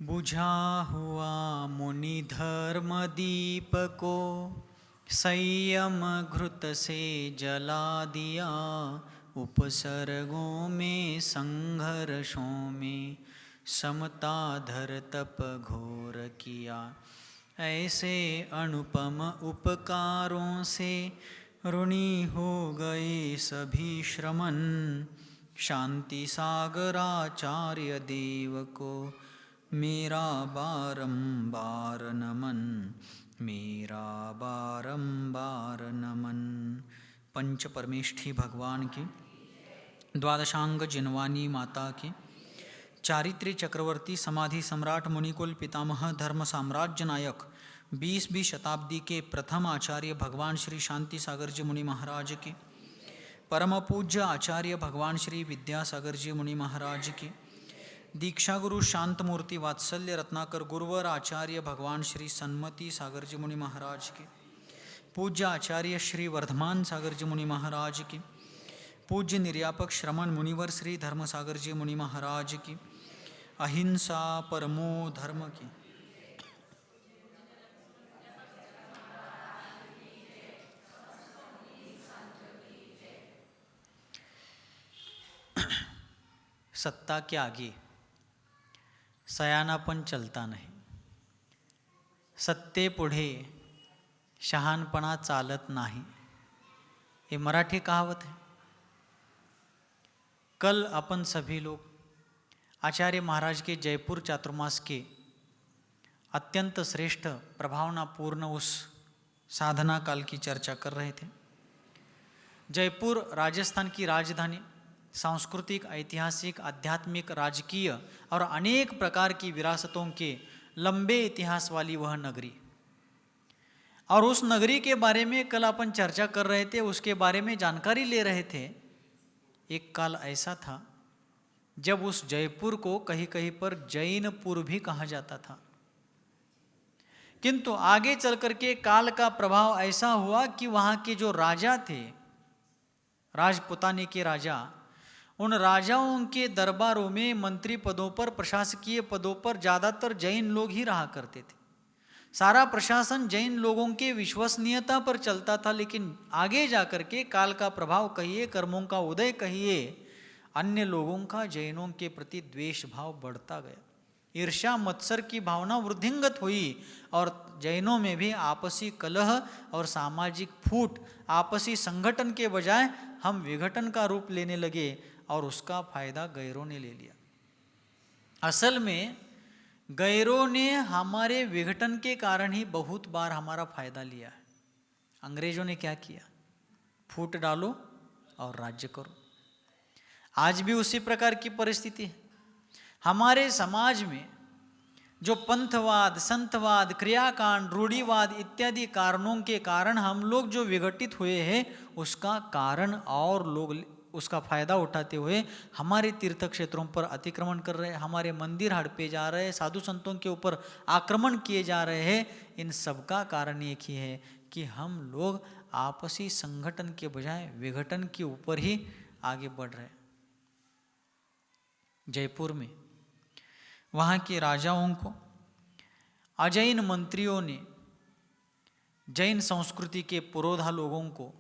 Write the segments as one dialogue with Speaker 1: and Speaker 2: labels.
Speaker 1: बुझा हुआ मुनि धर्म दीप को संयम घृत से जला दिया। उपसर्गों में संघर्षों में समता धर तप घोर किया। ऐसे अनुपम उपकारों से ऋणी हो गए सभी श्रमण। शांति सागराचार्य देव को मेरा बारंबार नमन, मेरा बारंबार नमन। पंच परमेष्ठी भगवान की, द्वादशांग जिनवानी माता की, चारित्र्य चक्रवर्ती समाधि सम्राट मुनिकुल पितामह धर्म साम्राज्य नायक 20वीं शताब्दी के प्रथम आचार्य भगवान श्री शांति सागर जी मुनि महाराज की, परम पूज्य आचार्य भगवान श्री विद्यासागर जी मुनि महाराज की, दीक्षा गुरु शांत मूर्ति वात्सल्य रत्नाकर गुरुवर आचार्य भगवान श्री सन्मति सागर जी मुनि महाराज की, पूज्य आचार्य श्री वर्धमान सागर जी मुनि महाराज की, पूज्य निर्यापक श्रमण मुनिवर श्री धर्म सागर जी मुनि महाराज की, अहिंसा परमो धर्म की, सत्ता के आगे सयानापण चलता नाही, सत्तेपुढे शहाणपणा चालत नाही, ये मराठी कहावत है। कल अपन सभी लोग आचार्य महाराज के जयपुर चातुर्मास के अत्यंत श्रेष्ठ प्रभावनापूर्ण उस साधना काल की चर्चा कर रहे थे। जयपुर राजस्थान की राजधानी, सांस्कृतिक, ऐतिहासिक, आध्यात्मिक, राजकीय और अनेक प्रकार की विरासतों के लंबे इतिहास वाली वह नगरी, और उस नगरी के बारे में कल अपन चर्चा कर रहे थे, उसके बारे में जानकारी ले रहे थे। एक काल ऐसा था जब उस जयपुर को कहीं कहीं पर जैनपुर भी कहा जाता था, किंतु आगे चल करके काल का प्रभाव ऐसा हुआ कि वहाँ के जो राजा थे, राजपुताने के राजा, उन राजाओं के दरबारों में मंत्री पदों पर, प्रशासकीय पदों पर ज़्यादातर जैन लोग ही रहा करते थे। सारा प्रशासन जैन लोगों के विश्वसनीयता पर चलता था। लेकिन आगे जाकर के काल का प्रभाव कहिए, कर्मों का उदय कहिए, अन्य लोगों का जैनों के प्रति द्वेष भाव बढ़ता गया, ईर्ष्या मत्सर की भावना वृद्धिंगत हुई, और जैनों में भी आपसी कलह और सामाजिक फूट, आपसी संगठन के बजाय हम विघटन का रूप लेने लगे, और उसका फायदा गैरों ने ले लिया। असल में गैरों ने हमारे विघटन के कारण ही बहुत बार हमारा फायदा लिया है। अंग्रेजों ने क्या किया? फूट डालो और राज्य करो। आज भी उसी प्रकार की परिस्थिति है। हमारे समाज में जो पंथवाद, संतवाद, क्रियाकांड, रूढ़िवाद इत्यादि कारणों के कारण हम लोग जो विघटित हुए हैं, उसका कारण और लोग उसका फायदा उठाते हुए हमारे तीर्थ क्षेत्रों पर अतिक्रमण कर रहे हैं, हमारे मंदिर हड़पे जा रहे हैं, साधु संतों के ऊपर आक्रमण किए जा रहे हैं। इन सब का कारण एक ही है कि हम लोग आपसी संगठन के बजाय विघटन के ऊपर ही आगे बढ़ रहे हैं। जयपुर में वहाँ के राजाओं को अजैन मंत्रियों ने जैन संस्कृति के पुरोधा लोगों को,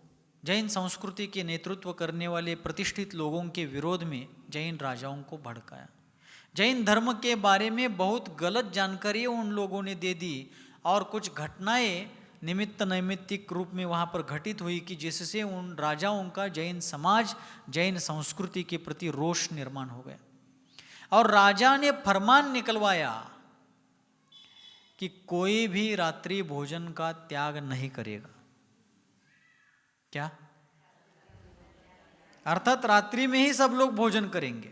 Speaker 1: जैन संस्कृति के नेतृत्व करने वाले प्रतिष्ठित लोगों के विरोध में जैन राजाओं को भड़काया। जैन धर्म के बारे में बहुत गलत जानकारी उन लोगों ने दे दी, और कुछ घटनाएं निमित्त नैमित्तिक रूप में वहाँ पर घटित हुई कि जिससे उन राजाओं का जैन समाज, जैन संस्कृति के प्रति रोष निर्माण हो गया, और राजा ने फरमान निकलवाया कि कोई भी रात्रि भोजन का त्याग नहीं करेगा। क्या? अर्थात रात्रि में ही सब लोग भोजन करेंगे।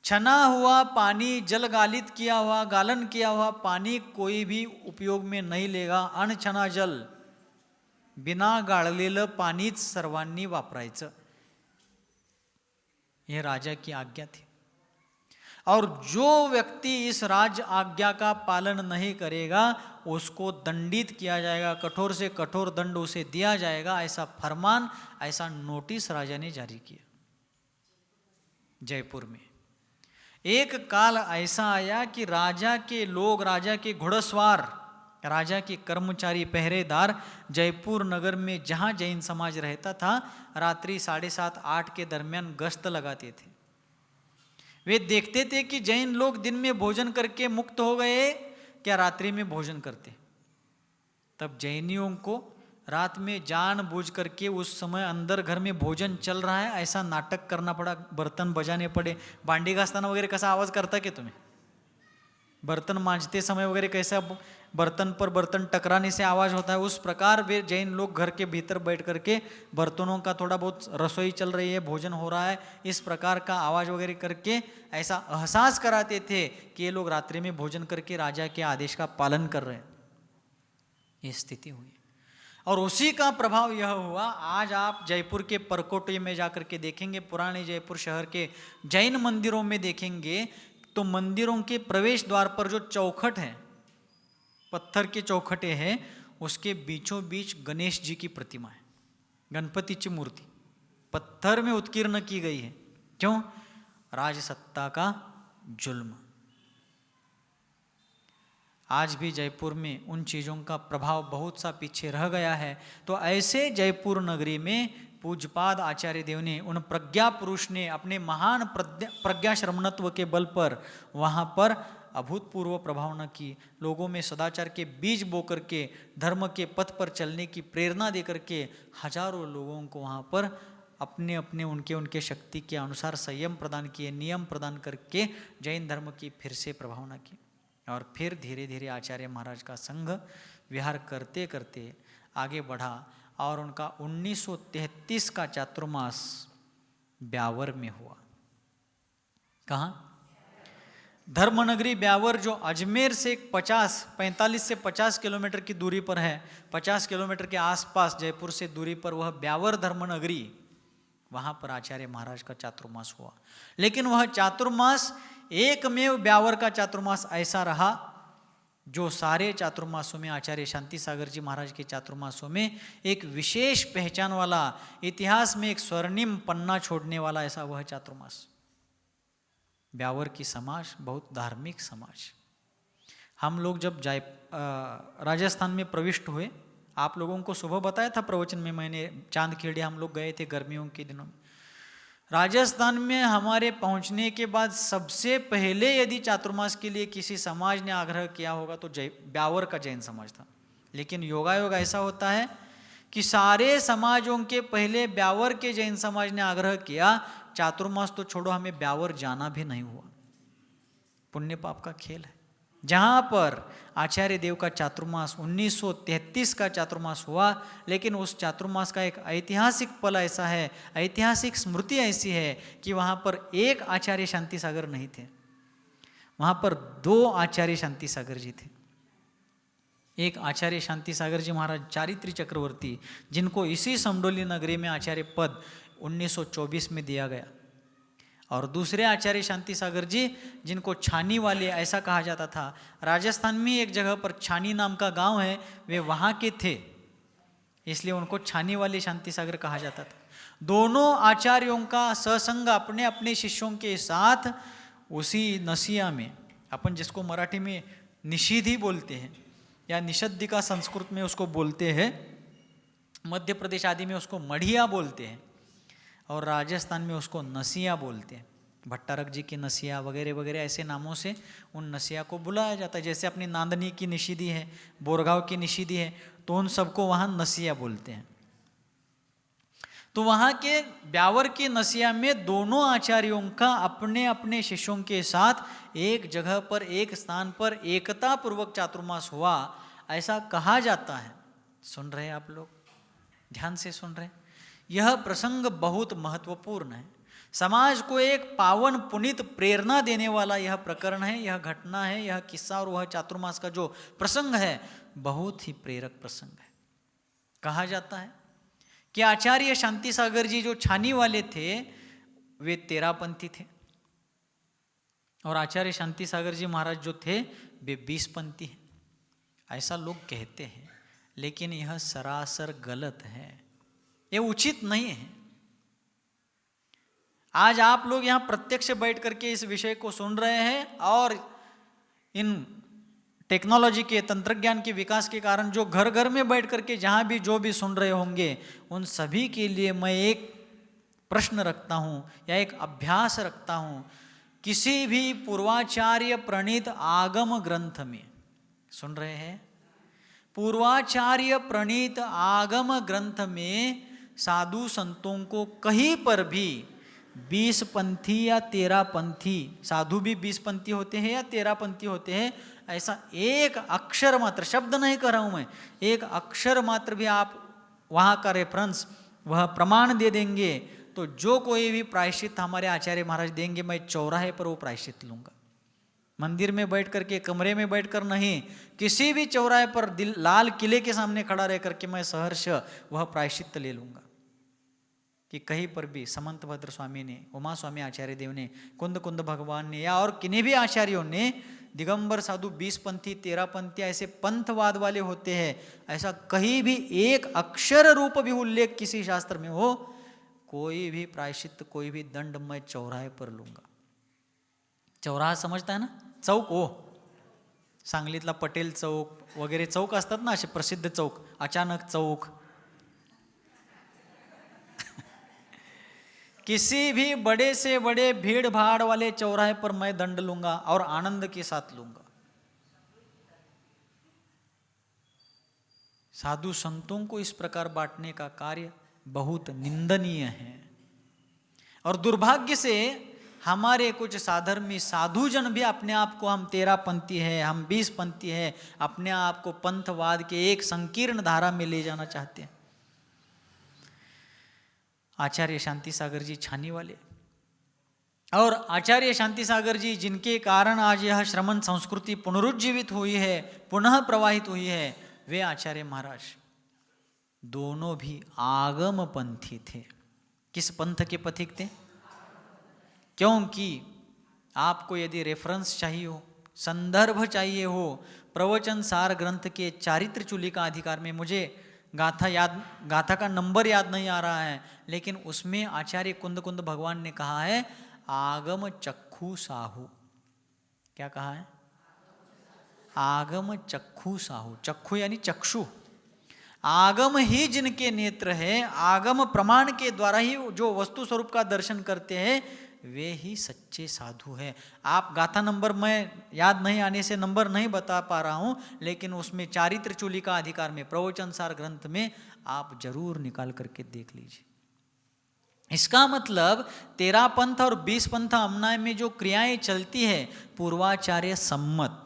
Speaker 1: छना हुआ पानी, जल गालित किया हुआ, गालन किया हुआ पानी कोई भी उपयोग में नहीं लेगा। अनछना जल, बिना गाळलेलं पाणीच सर्वांनी वापरायचं, यह राजा की आज्ञा थी। और जो व्यक्ति इस राज आज्ञा का पालन नहीं करेगा उसको दंडित किया जाएगा, कठोर से कठोर दंड उसे दिया जाएगा। ऐसा फरमान, ऐसा नोटिस राजा ने जारी किया जयपुर में। एक काल ऐसा आया कि राजा के लोग, राजा के घुड़सवार, राजा के कर्मचारी, पहरेदार जयपुर नगर में जहाँ जैन समाज रहता था रात्रि 7:30-8 के दरमियान गश्त लगाते थे। वे देखते थे कि जैन लोग दिन में भोजन करके मुक्त हो गए क्या रात्रि में भोजन करते। तब जैनियों को रात में जानबूझ करके उस समय अंदर घर में भोजन चल रहा है ऐसा नाटक करना पड़ा, बर्तन बजाने पड़े। भांडी घासताना वगैरह कैसा आवाज़ करता कि तुम्हें, बर्तन मांजते समय वगैरह कैसा बर्तन पर बर्तन टकराने से आवाज़ होता है, उस प्रकार वे जैन लोग घर के भीतर बैठ करके बर्तनों का थोड़ा बहुत रसोई चल रही है, भोजन हो रहा है, इस प्रकार का आवाज़ वगैरह करके ऐसा एहसास कराते थे कि ये लोग रात्रि में भोजन करके राजा के आदेश का पालन कर रहे हैं। ये स्थिति हुई और उसी का प्रभाव यह हुआ, आज आप जयपुर के परकोटे में जाकर के देखेंगे, पुराने जयपुर शहर के जैन मंदिरों में देखेंगे तो मंदिरों के प्रवेश द्वार पर जो चौखट है, पत्थर के चौखटे हैं, उसके बीचों बीच गणेश जी की प्रतिमा है, गणपति की मूर्ति पत्थर में उत्कीर्ण की गई है। क्यों? राजसत्ता का जुल्म। आज भी जयपुर में उन चीज़ों का प्रभाव बहुत सा पीछे रह गया है। तो ऐसे जयपुर नगरी में पूज्यपाद आचार्य देव ने, उन प्रज्ञा पुरुष ने अपने महान प्रज्ञा श्रमणत्व के बल पर वहाँ पर अभूतपूर्व प्रभाव न की, लोगों में सदाचार के बीज बो करके धर्म के पथ पर चलने की प्रेरणा दे करके हजारों लोगों को वहाँ पर अपने अपने उनके शक्ति के अनुसार संयम प्रदान किए, नियम प्रदान करके जैन धर्म की फिर से प्रभावना की। और फिर धीरे धीरे आचार्य महाराज का संघ विहार करते करते आगे बढ़ा और उनका 1933 का चातुर्मास ब्यावर में हुआ। कहाँ? धर्मनगरी ब्यावर, जो अजमेर से 45 से 50 किलोमीटर की दूरी पर है, 50 किलोमीटर के आसपास जयपुर से दूरी पर वह ब्यावर धर्मनगरी, वहाँ पर आचार्य महाराज का चातुर्मास हुआ। लेकिन वह चातुर्मास एकमेव ब्यावर का चातुर्मास ऐसा रहा जो सारे चातुर्मासों में, आचार्य शांति सागर जी महाराज के चातुर्मासों में एक विशेष पहचान वाला, इतिहास में एक स्वर्णिम पन्ना छोड़ने वाला ऐसा वह चातुर्मास। ब्यावर की समाज बहुत धार्मिक समाज। हम लोग जब राजस्थान में प्रविष्ट हुए, आप लोगों को सुबह बताया था प्रवचन में मैंने, चांदखेड़े हम लोग गए थे गर्मियों के दिनों में। राजस्थान में हमारे पहुंचने के बाद सबसे पहले यदि चातुर्मास के लिए किसी समाज ने आग्रह किया होगा तो ब्यावर का जैन समाज था। लेकिन योगायोग ऐसा होता है कि सारे समाजों के पहले ब्यावर के जैन समाज ने आग्रह किया, चातुर्मास तो छोड़ो, हमें ब्यावर जाना भी नहीं हुआ। पुण्य पाप का खेल है। जहाँ पर आचार्य देव का चातुर्मास 1933 का चातुर्मास हुआ, लेकिन उस चातुर्मास का एक ऐतिहासिक पल ऐसा है, ऐतिहासिक स्मृति ऐसी है कि वहाँ पर एक आचार्य शांति सागर नहीं थे, वहाँ पर 2 आचार्य शांति सागर जी थे। एक आचार्य शांति सागर जी महाराज चारित्री चक्रवर्ती, जिनको इसी समडोली नगरी में आचार्य पद 1924 में दिया गया, और दूसरे आचार्य शांति सागर जी जिनको छानी वाले ऐसा कहा जाता था। राजस्थान में एक जगह पर छानी नाम का गांव है, वे वहाँ के थे, इसलिए उनको छानी वाले शांति सागर कहा जाता था। दोनों आचार्यों का सत्संग अपने अपने शिष्यों के साथ उसी नसिया में, अपन जिसको मराठी में निषिद्धि बोलते हैं या निषद्धिका संस्कृत में उसको बोलते हैं, मध्य प्रदेश आदि में उसको मढ़िया बोलते हैं और राजस्थान में उसको नसिया बोलते हैं। भट्टारक जी की नसिया वगैरह वगैरह ऐसे नामों से उन नसिया को बुलाया जाता है। जैसे अपनी नांदनी की निषिद्धि है, बोरगांव की निषिद्धि है, तो उन सबको वहाँ नसिया बोलते हैं। तो वहाँ के ब्यावर की नसिया में दोनों आचार्यों का अपने अपने शिष्यों के साथ एक जगह पर, एक स्थान पर एकता पूर्वक चातुर्मास हुआ, ऐसा कहा जाता है। सुन रहे हैं आप लोग, ध्यान से सुन रहे हैं। यह प्रसंग बहुत महत्वपूर्ण है, समाज को एक पावन पुनीत प्रेरणा देने वाला यह प्रकरण है, यह घटना है, यह किस्सा और वह चातुर्मास का जो प्रसंग है बहुत ही प्रेरक प्रसंग है। कहा जाता है कि आचार्य शांति सागर जी जो छानी वाले थे वे 13पंथी थे और आचार्य शांति सागर जी महाराज जो थे वे 20पंथी हैं, ऐसा लोग कहते हैं। लेकिन यह सरासर गलत है, ये उचित नहीं है। आज आप लोग यहाँ प्रत्यक्ष बैठ करके इस विषय को सुन रहे हैं, और इन टेक्नोलॉजी के, तंत्रज्ञान के विकास के कारण जो घर घर में बैठ करके जहाँ भी जो भी सुन रहे होंगे, उन सभी के लिए मैं एक प्रश्न रखता हूँ या एक अभ्यास रखता हूँ। किसी भी पूर्वाचार्य प्रणीत आगम ग्रंथ में, सुन रहे हैं, पूर्वाचार्य प्रणीत आगम ग्रंथ में साधु संतों को कहीं पर भी 20 पंथी या 13 पंथी, साधु भी 20 पंथी होते हैं या 13 पंथी होते हैं, ऐसा एक अक्षर मात्र, शब्द नहीं कर रहा हूँ मैं, एक अक्षर मात्र भी आप वहाँ का रेफरेंस, वह प्रमाण दे देंगे, तो जो कोई भी प्रायश्चित हमारे आचार्य महाराज देंगे, मैं चौराहे पर वो प्रायश्चित लूँगा। मंदिर में बैठ करके, कमरे में बैठ कर नहीं, किसी भी चौराहे पर लाल किले के सामने खड़ा रह करके मैं सहर्ष वह प्रायश्चित ले लूँगा कि कहीं पर भी समंत भद्र स्वामी ने, उमा स्वामी आचार्य देव ने, कुंद कुंद भगवान ने, या और किन्हीं भी आचार्यों ने, दिगंबर साधु 20 पंथी 13 पंथी ऐसे पंथवाद वाले होते हैं, ऐसा कहीं भी एक अक्षर रूप भी उल्लेख किसी शास्त्र में हो, कोई भी प्रायश्चित, कोई भी दंड मैं चौराहे पर लूँगा। चौराहा समजता है ना, चौक, हो सांगलीतला पटेल चौक वगैरे चौक असतात ना, असे प्रसिद्ध चौक, अचानक चौक, किसी भी बड़े से बड़े भीड़ भाड़ वाले चौराहे पर मैं दंड लूंगा और आनंद के साथ लूंगा। साधु संतों को इस प्रकार बांटने का कार्य बहुत निंदनीय है, और दुर्भाग्य से हमारे कुछ साधर्मी साधुजन भी अपने आप को, हम 13 पंथी है, हम 20 पंथी है, अपने आप को पंथवाद के एक संकीर्ण धारा में ले जाना चाहते हैं। आचार्य शांति सागर जी छानी वाले, और आचार्य शांति सागर जी जिनके कारण आज यह श्रमण संस्कृति पुनरुज्जीवित हुई है, पुनः प्रवाहित हुई है, वे आचार्य महाराज दोनों भी आगम पंथी थे। किस पंथ के पथिक थे? क्योंकि आपको यदि रेफरेंस चाहिए हो, संदर्भ चाहिए हो, प्रवचन सार ग्रंथ के चारित्र चूली का अधिकार में, मुझे गाथा का नंबर याद नहीं आ रहा है, लेकिन उसमें आचार्य कुंद कुंद भगवान ने कहा है आगम चक्षु साहू। क्या कहा है? आगम चक्षु साहू। चक्षु यानी चक्षु, आगम ही जिनके नेत्र है, आगम प्रमाण के द्वारा ही जो वस्तु स्वरूप का दर्शन करते हैं, वे ही सच्चे साधु हैं। आप गाथा नंबर, मैं याद नहीं आने से नंबर नहीं बता पा रहा हूँ, लेकिन उसमें चारित्र चूली का अधिकार में, प्रवचन सार ग्रंथ में आप जरूर निकाल करके देख लीजिए। इसका मतलब 13 पंथ और 20 पंथ अमनाय में जो क्रियाएं चलती है, पूर्वाचार्य सम्मत,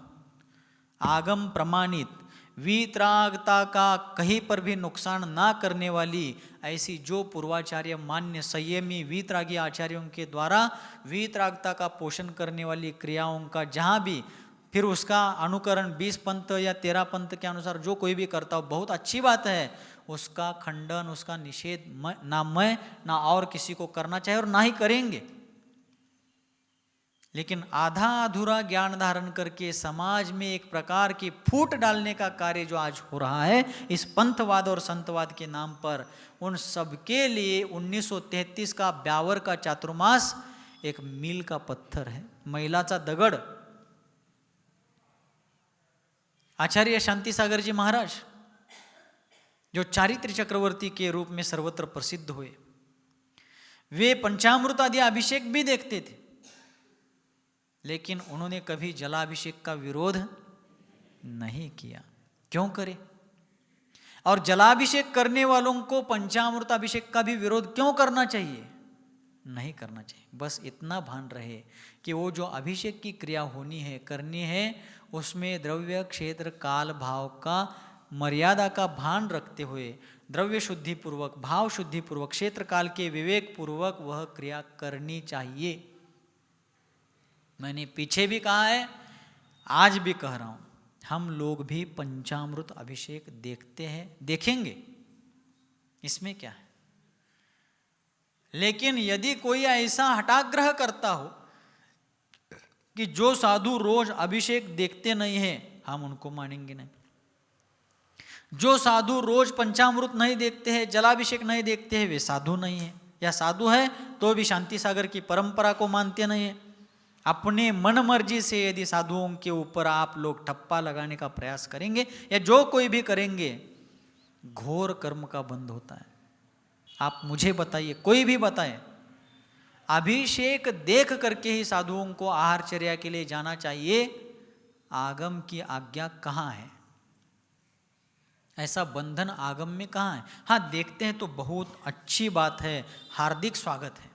Speaker 1: आगम प्रमाणित, वीतरागता का कहीं पर भी नुकसान ना करने वाली ऐसी जो पूर्वाचार्य मान्य संयमी वीतरागी आचार्यों के द्वारा वीतरागता का पोषण करने वाली क्रियाओं का जहाँ भी फिर उसका अनुकरण 20 पंथ या 13 पंथ के अनुसार जो कोई भी करता हो, बहुत अच्छी बात है, उसका खंडन, उसका निषेध ना मैं ना और किसी को करना चाहिए और ना ही करेंगे। लेकिन आधा अधूरा ज्ञान धारण करके समाज में एक प्रकार की फूट डालने का कार्य जो आज हो रहा है इस पंथवाद और संतवाद के नाम पर, उन सबके लिए 1933 का ब्यावर का चातुर्मास एक मील का पत्थर है, मैलाचा दगड। आचार्य शांति सागर जी महाराज जो चारित्र चक्रवर्ती के रूप में सर्वत्र प्रसिद्ध हुए, वे पंचामृत आदि अभिषेक भी देखते थे, लेकिन उन्होंने कभी जलाभिषेक का विरोध नहीं किया। क्यों करे? और जलाभिषेक करने वालों को पंचामृत अभिषेक का भी विरोध क्यों करना चाहिए? नहीं करना चाहिए। बस इतना भान रहे कि वो जो अभिषेक की क्रिया होनी है, करनी है, उसमें द्रव्य क्षेत्र काल भाव का मर्यादा का भान रखते हुए द्रव्य शुद्धि पूर्वक, भाव शुद्धि पूर्वक, क्षेत्र काल के विवेक पूर्वक वह क्रिया करनी चाहिए। मैंने पीछे भी कहा है, आज भी कह रहा हूं, हम लोग भी पंचामृत अभिषेक देखते हैं, देखेंगे, इसमें क्या है। लेकिन यदि कोई ऐसा हठाग्रह करता हो कि जो साधु रोज अभिषेक देखते नहीं है, हम उनको मानेंगे नहीं। जो साधु रोज पंचामृत नहीं देखते हैं, जलाभिषेक नहीं देखते हैं, वे साधु नहीं है। या साधु है तो भी शांति सागर की परंपरा को मानते नहीं है। अपने मन मर्जी से यदि साधुओं के ऊपर आप लोग ठप्पा लगाने का प्रयास करेंगे या जो कोई भी करेंगे, घोर कर्म का बंध होता है। आप मुझे बताइए, कोई भी बताए, अभिषेक देख करके ही साधुओं को आहारचर्या के लिए जाना चाहिए। आगम की आज्ञा कहाँ है? ऐसा बंधन आगम में कहाँ है? हाँ, देखते हैं तो बहुत अच्छी बात है, हार्दिक स्वागत है,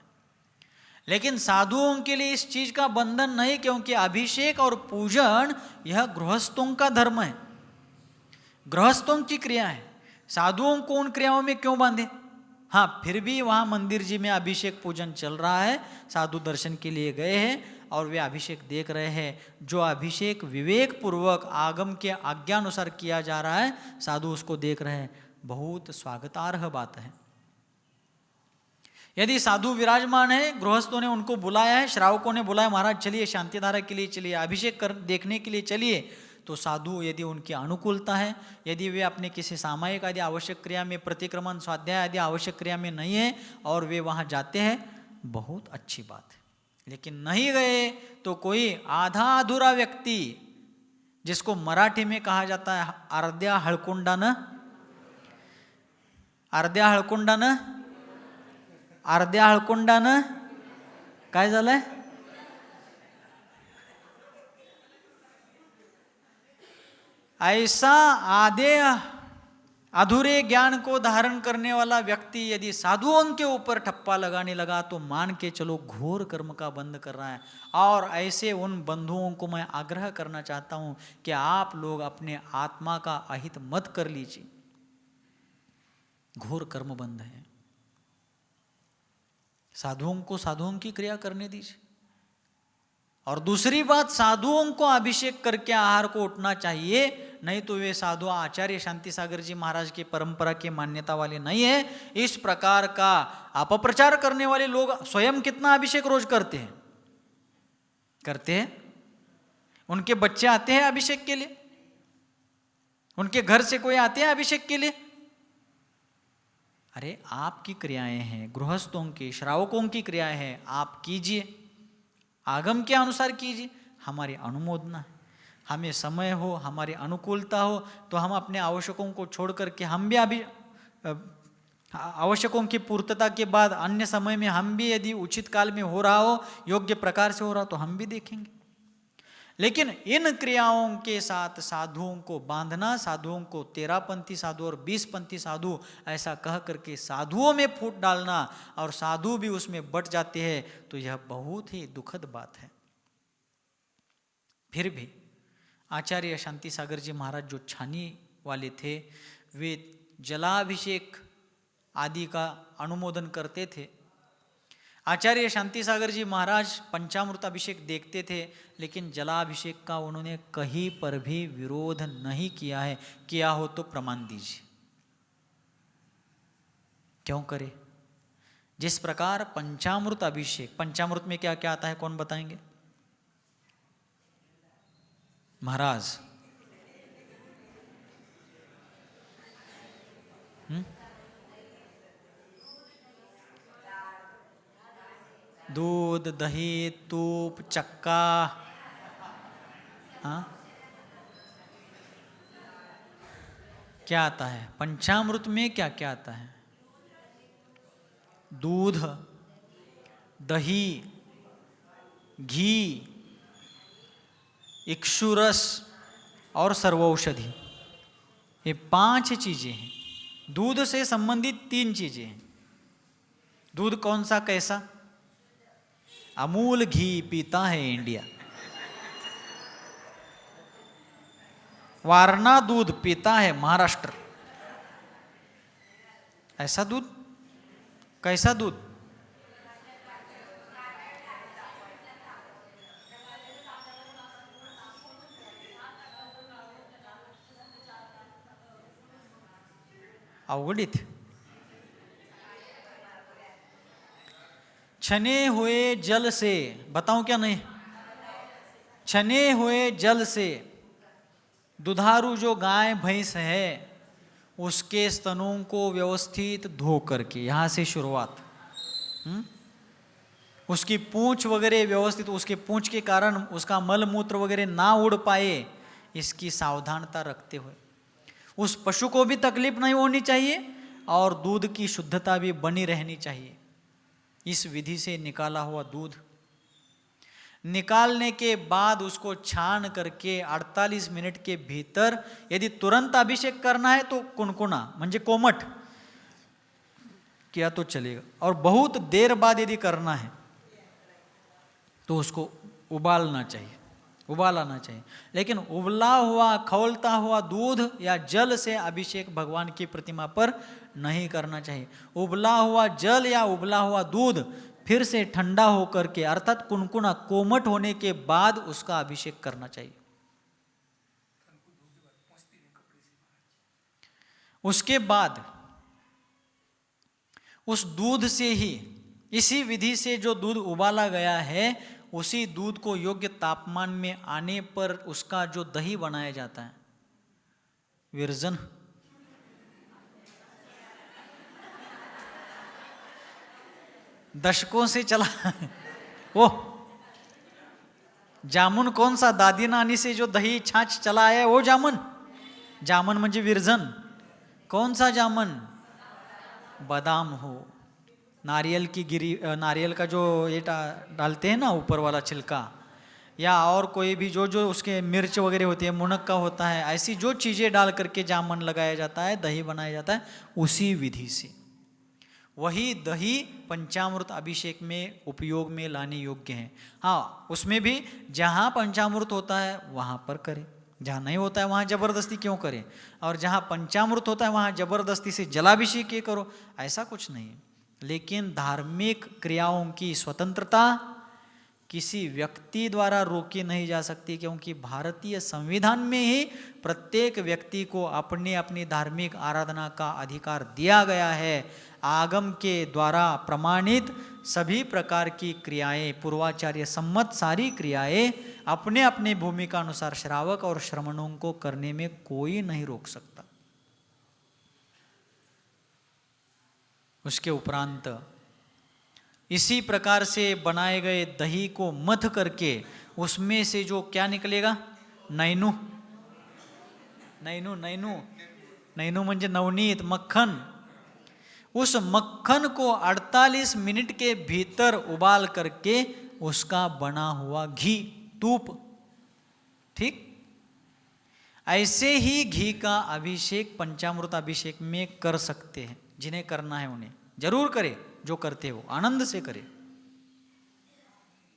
Speaker 1: लेकिन साधुओं के लिए इस चीज का बंधन नहीं, क्योंकि अभिषेक और पूजन यह गृहस्थों का धर्म है, गृहस्थों की क्रिया है। साधुओं को उन क्रियाओं में क्यों बांधे? हाँ, फिर भी वहाँ मंदिर जी में अभिषेक पूजन चल रहा है, साधु दर्शन के लिए गए हैं और वे अभिषेक देख रहे हैं। जो अभिषेक विवेक पूर्वक आगम के आज्ञानुसार किया जा रहा है, साधु उसको देख रहे हैं, बहुत स्वागतार्ह बात है। यदि साधु विराजमान है, गृहस्थों ने उनको बुलाया है, श्रावकों ने बुलाया, महाराज चलिए शांति धारा के लिए चलिए, अभिषेक देखने के लिए चलिए, तो साधु यदि उनकी अनुकूलता है, यदि वे अपने किसी सामायिक आदि आवश्यक क्रिया में, प्रतिक्रमण स्वाध्याय आदि आवश्यक क्रिया में नहीं है और वे वहाँ जाते हैं, बहुत अच्छी बात है। लेकिन नहीं गए तो कोई आधा अधूरा व्यक्ति, जिसको मराठी में कहा जाता है अर्ध्या हळकुंडानं, अर्ध्या हळकुंडानं, अर्ध्या हळकुंडानं काय झालंय? ऐसा आधे अधूरे ज्ञान को धारण करने वाला व्यक्ति यदि साधुओं के ऊपर ठप्पा लगाने लगा तो मान के चलो घोर कर्म का बंध कर रहा है। और ऐसे उन बंधुओं को मैं आग्रह करना चाहता हूं कि आप लोग अपने आत्मा का अहित मत कर लीजिए, घोर कर्म बंध है। साधुओं को साधुओं की क्रिया करने दीजिए। और दूसरी बात, साधुओं को अभिषेक करके आहार को उठना चाहिए, नहीं तो वे साधु आचार्य शांति सागर जी महाराज की परंपरा की मान्यता वाले नहीं है। इस प्रकार का अपप्रचार करने वाले लोग स्वयं कितना अभिषेक रोज करते हैं, करते हैं। उनके बच्चे आते हैं अभिषेक के लिए, उनके घर से कोई आते हैं अभिषेक के लिए। अरे आपकी क्रियाएं हैं, गृहस्थों की, श्रावकों की क्रियाएं हैं, आप कीजिए, आगम के अनुसार कीजिए। हमारी अनुमोदना है, हमें समय हो, हमारी अनुकूलता हो तो हम अपने आवश्यकों को छोड़ करके हम भी अभी आवश्यकों की पूर्तता के बाद अन्य समय में हम भी यदि उचित काल में हो रहा हो, योग्य प्रकार से हो रहा हो तो हम भी देखेंगे। लेकिन इन क्रियाओं के साथ साधुओं को बांधना, साधुओं को 13पंथी साधु और 20पंथी साधु ऐसा कह करके साधुओं में फूट डालना और साधु भी उसमें बट जाते हैं, तो यह बहुत ही दुखद बात है। फिर भी आचार्य शांति सागर जी महाराज जो छानी वाले थे, वे जलाभिषेक आदि का अनुमोदन करते थे। आचार्य शांति सागर जी महाराज पंचामृत अभिषेक देखते थे, लेकिन जलाभिषेक का उन्होंने कहीं पर भी विरोध नहीं किया है। किया हो तो प्रमाण दीजिए, क्यों करे? जिस प्रकार पंचामृत अभिषेक, पंचामृत में क्या क्या आता है कौन बताएंगे? महाराज दूध, दही, तूप, चक्का, हाँ क्या आता है पंचामृत में? क्या क्या आता है? दूध, दही, घी, इक्षुरस और सर्वौषधि, ये 5 चीजें हैं। दूध से संबंधित 3 चीजें हैं। दूध कौन सा, कैसा? अमूल घी पीता है इंडिया, वारणा दूध पीता है महाराष्ट्र। ऐसा दूध, कैसा दूध? अवगुणित, छने हुए जल से, बताऊं क्या नहीं? छने हुए जल से दुधारू जो गाय भैंस है उसके स्तनों को व्यवस्थित धो करके, यहां से शुरुआत, उसकी पूंछ वगैरह व्यवस्थित, उसके पूंछ के कारण उसका मल मूत्र वगैरह ना उड़ पाए, इसकी सावधानता रखते हुए उस पशु को भी तकलीफ नहीं होनी चाहिए और दूध की शुद्धता भी बनी रहनी चाहिए। इस विधि से निकाला हुआ दूध निकालने के बाद उसको छान करके 48 मिनट के भीतर, यदि तुरंत अभिषेक करना है तो कुनकुना म्हणजे कोमट किया तो चलेगा, और बहुत देर बाद यदि करना है तो उसको उबालना चाहिए, उबाल आना चाहिए। लेकिन उबला हुआ खौलता हुआ दूध या जल से अभिषेक भगवान की प्रतिमा पर नहीं करना चाहिए। उबला हुआ जल या उबला हुआ दूध फिर से ठंडा होकर के अर्थात कुनकुना कोमट होने के बाद उसका अभिषेक करना चाहिए। उसके बाद उस दूध से ही, इसी विधि से जो दूध उबाला गया है, उसी दूध को योग्य तापमान में आने पर उसका जो दही बनाया जाता है, विरजन, दशकों से चला वो जामुन कौन सा, दादी नानी से जो दही छाछ चला है वो जामुन, जामुन म्हणजे विरजन। कौन सा जामुन? बादाम हो, नारियल की गिरी, नारियल का जो ये डालते हैं ना ऊपर वाला छिलका, या और कोई भी जो जो उसके मिर्च वगैरह होती है, मुनक्का होता है, ऐसी जो चीज़ें डाल करके जामुन लगाया जाता है, दही बनाया जाता है, उसी विधि से वही दही पंचामृत अभिषेक में उपयोग में लाने योग्य है। हाँ, उसमें भी जहाँ पंचामृत होता है वहाँ पर करें, जहाँ नहीं होता है वहाँ जबरदस्ती क्यों करें, और जहाँ पंचामृत होता है वहाँ जबरदस्ती से जलाभिषेक ये करो, ऐसा कुछ नहीं है। लेकिन धार्मिक क्रियाओं की स्वतंत्रता किसी व्यक्ति द्वारा रोकी नहीं जा सकती, क्योंकि भारतीय संविधान में ही प्रत्येक व्यक्ति को अपने अपनी धार्मिक आराधना का अधिकार दिया गया है। आगम के द्वारा प्रमाणित सभी प्रकार की क्रियाएं, पूर्वाचार्य सम्मत सारी क्रियाएं अपने अपने भूमिका अनुसार श्रावक और श्रमणों को करने में कोई नहीं रोक सकता। उसके उपरांत इसी प्रकार से बनाए गए दही को मथ करके उसमें से जो क्या निकलेगा, नैनू, नैनू नैनू नैनू म्हणजे नवनीत, मक्खन, उस मक्खन को 48 मिनट के भीतर उबाल करके उसका बना हुआ घी, तूप, ठीक, ऐसे ही घी का अभिषेक पंचामृत अभिषेक में कर सकते हैं। जिन्हें करना है उन्हें जरूर करें, जो करते हो आनंद से करें।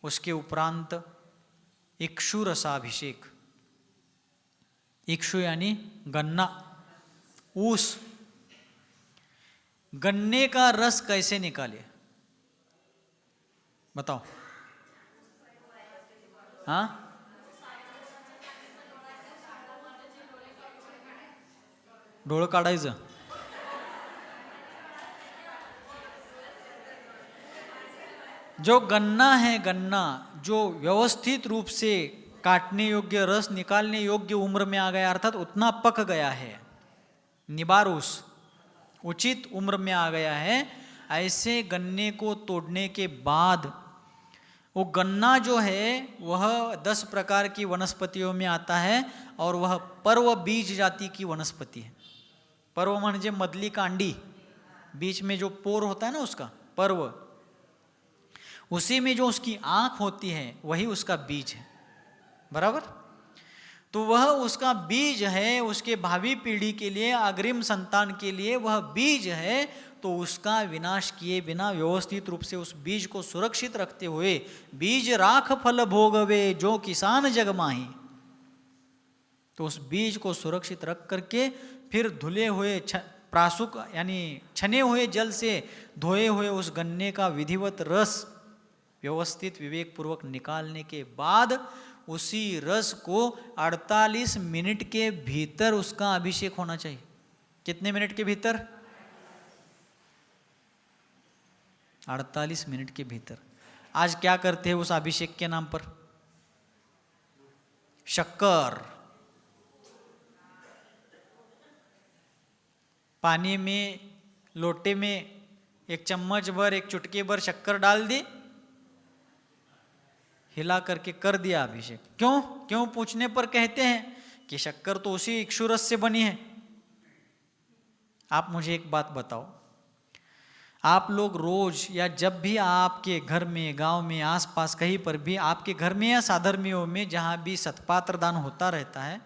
Speaker 1: उसके उपरांत इक्षु रसाभिषेक, इक्षु यानी गन्ना, ऊस, गन्ने का रस कैसे निकाले बताओ? हाँ, डोळं काढायचं, जो गन्ना है, गन्ना जो व्यवस्थित रूप से काटने योग्य, रस निकालने योग्य उम्र में आ गया, अर्थात उतना पक गया है, निबारूस उचित उम्र में आ गया है, ऐसे गन्ने को तोड़ने के बाद वो गन्ना जो है वह 10 प्रकार की वनस्पतियों में आता है और वह पर्व बीज जाति की वनस्पति है। पर्व म्हणजे मधली कांडी, बीच में जो पोर होता है ना उसका पर्व, उसी में जो उसकी आँख होती है वही उसका बीज है, बराबर। तो वह उसका बीज है, उसके भावी पीढ़ी के लिए, अग्रिम संतान के लिए वह बीज है। तो उसका विनाश किए बिना व्यवस्थित रूप से उस बीज को सुरक्षित रखते हुए, बीज राख फल भोगवे जो किसान जग माही, तो उस बीज को सुरक्षित रख करके फिर धुले हुए प्रासुक यानी छने हुए जल से धोए हुए उस गन्ने का विधिवत रस व्यवस्थित विवेक पूर्वक निकालने के बाद उसी रस को 48 मिनट के भीतर उसका अभिषेक होना चाहिए। कितने मिनट के भीतर? 48 मिनट के भीतर। आज क्या करते हैं उस अभिषेक के नाम पर? शक्कर, पानी में लोटे में एक चम्मच भर, एक चुटकी भर शक्कर डाल दी, हिला करके कर दिया अभिषेक। क्यों क्यों पूछने पर कहते हैं कि शक्कर तो उसी इक्षुरस से बनी है। आप मुझे एक बात बताओ, आप लोग रोज या जब भी आपके घर में, गांव में, आसपास कहीं पर भी आपके घर में या साधर्मियों में जहां भी सतपात्र दान होता रहता है,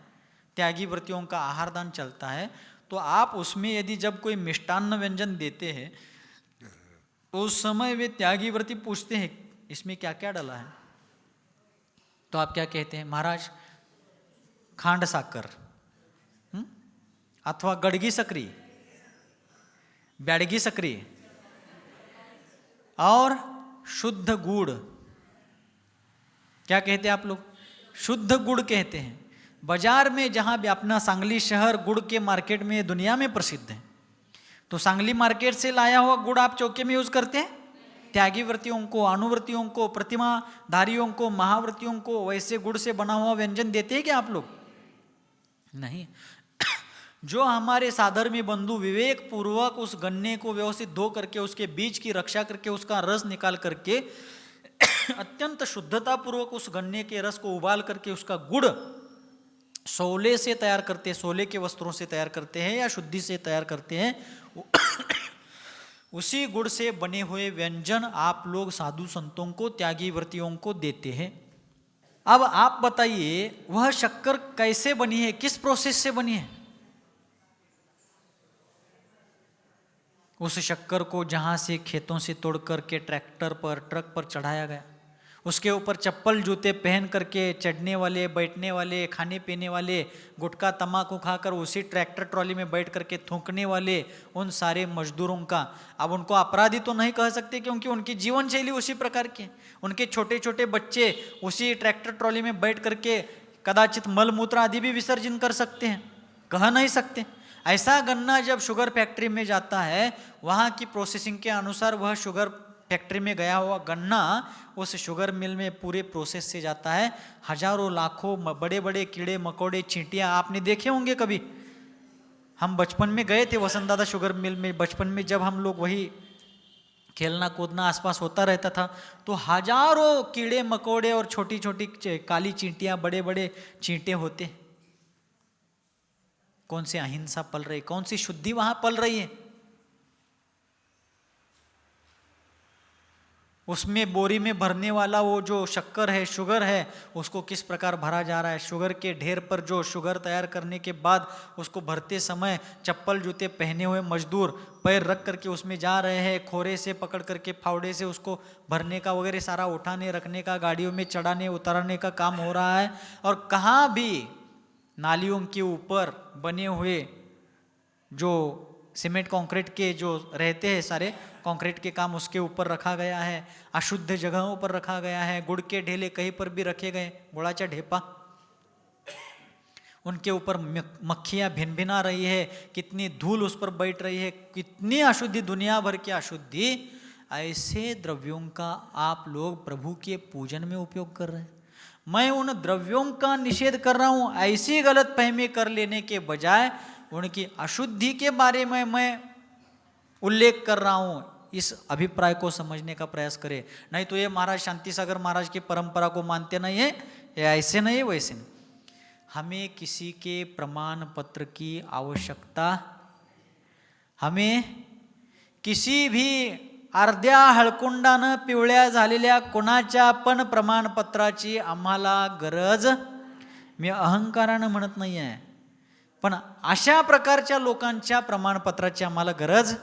Speaker 1: त्यागी व्रतियों का आहार दान चलता है, तो आप उसमें यदि जब कोई मिष्टान्न व्यंजन देते हैं तो उस समय वे त्यागी व्रती पूछते हैं इसमें क्या क्या डाला है, तो आप क्या कहते हैं? महाराज खांड साकर, अथवा गड़गी सकरी, ब्याडगी सकरी और शुद्ध गुड़। क्या कहते हैं आप लोग? शुद्ध गुड़ कहते हैं। बाजार में जहां भी अपना सांगली शहर गुड़ के मार्केट में दुनिया में प्रसिद्ध है, तो सांगली मार्केट से लाया हुआ गुड़ आप चौके में यूज करते हैं? त्यागी व्रतियों को, अनुव्रतियों को, प्रतिमाधारियों को, महाव्रतियों को वैसे गुड़ से बना हुआ व्यंजन देते हैं क्या आप लोग? नहीं। जो हमारे साधर्मी बंधु विवेक पूर्वक उस गन्ने को व्यवस्थित धो करके उसके बीज की रक्षा करके उसका रस निकाल करके अत्यंत शुद्धता पूर्वक उस गन्ने के रस को उबाल करके उसका गुड़ सोले से तैयार करते हैं, सोले के वस्त्रों से तैयार करते हैं या शुद्धि से तैयार करते हैं, उसी गुड़ से बने हुए व्यंजन आप लोग साधु संतों को, त्यागी व्रतियों को देते हैं। अब आप बताइए वह शक्कर कैसे बनी है, किस प्रोसेस से बनी है? उस शक्कर को जहां से खेतों से तोड़ करके ट्रैक्टर पर, ट्रक पर चढ़ाया गया, उसके ऊपर चप्पल जूते पहन करके चढ़ने वाले, बैठने वाले, खाने पीने वाले, गुटखा तम्बाकू खाकर उसी ट्रैक्टर ट्रॉली में बैठ करके थूकने वाले उन सारे मजदूरों का, अब उनको अपराधी तो नहीं कह सकते क्योंकि उनकी जीवन शैली उसी प्रकार की। उनके छोटे छोटे बच्चे उसी ट्रैक्टर ट्रॉली में बैठ करके कदाचित मल मूत्र आदि भी विसर्जन कर सकते हैं, कह नहीं सकते। ऐसा गन्ना जब शुगर फैक्ट्री में जाता है, वहाँ की प्रोसेसिंग के अनुसार वह शुगर फैक्ट्री में गया हुआ गन्ना उस शुगर मिल में पूरे प्रोसेस से जाता है। हजारों लाखों बड़े बड़े कीड़े मकोड़े, चींटियाँ आपने देखे होंगे कभी। हम बचपन में गए थे वसंतदादा शुगर मिल में, बचपन में जब हम लोग वही खेलना कूदना आसपास होता रहता था, तो हजारों कीड़े मकोड़े और छोटी छोटी काली चींटियाँ, बड़े बड़े चींटे होते। कौन सी अहिंसा पल रही, कौन सी शुद्धि वहां पल रही है। उसमें बोरी में भरने वाला वो जो शक्कर है, शुगर है, उसको किस प्रकार भरा जा रहा है। शुगर के ढेर पर जो शुगर तैयार करने के बाद उसको भरते समय चप्पल जूते पहने हुए मजदूर पैर रख करके उसमें जा रहे हैं, खोरे से पकड़ करके फावड़े से उसको भरने का वगैरह सारा उठाने रखने का, गाड़ियों में चढ़ाने उतारने का काम हो रहा है। और कहाँ भी नालियों के ऊपर बने हुए जो सीमेंट कंक्रीट के जो रहते हैं सारे कंक्रीट के काम, उसके ऊपर रखा गया है। अशुद्ध जगहों पर रखा गया है। गुड़ के ढेले कहीं पर भी रखे गए, गुड़ाचा ढेपा, उनके ऊपर मक्खियां भिन भिना रही है, कितनी धूल उस पर बैठ रही है, कितनी अशुद्धि, दुनिया भर की अशुद्धि। ऐसे द्रव्यों का आप लोग प्रभु के पूजन में उपयोग कर रहे हैं। मैं उन द्रव्यों का निषेध कर रहा हूं, ऐसी गलत फहमी कर लेने के बजाय उनकी अशुद्धि के बारे में मैं उल्लेख कर रहा हूं। इस अभिप्राय को समझने का प्रयास करें। नहीं तो ये महाराज शांति सागर महाराज की परंपरा को मानते नहीं है, ये ऐसे नहीं है वैसे नहीं। हमें किसी के प्रमाण पत्र की आवश्यकता, हमें किसी भी अर्ध्या हळकुंडानं पिवळ्या झालेल्या कोणाच्या पण प्रमाणपत्राची आम्हाला गरज, मी अहंकारानं म्हणत नाही आहे, पण अशा प्रकारच्या लोकांच्या प्रमाणपत्राची आम्हाला गरज।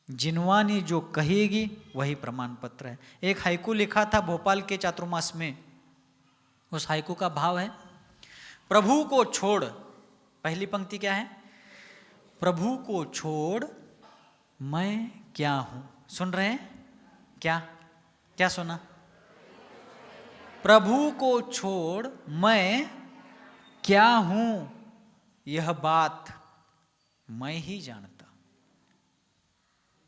Speaker 1: जिनवानी जो कहेगी वही प्रमाण पत्र है। एक हाइकू लिखा था भोपाल के चातुर्मास में। उस हाइकू का भाव है, प्रभु को छोड़, पहली पंक्ति क्या है? प्रभु को छोड़ मैं क्या हूं। सुन रहे हैं क्या? क्या सुना? प्रभु को छोड़ मैं क्या हूं, यह बात मैं ही जानता।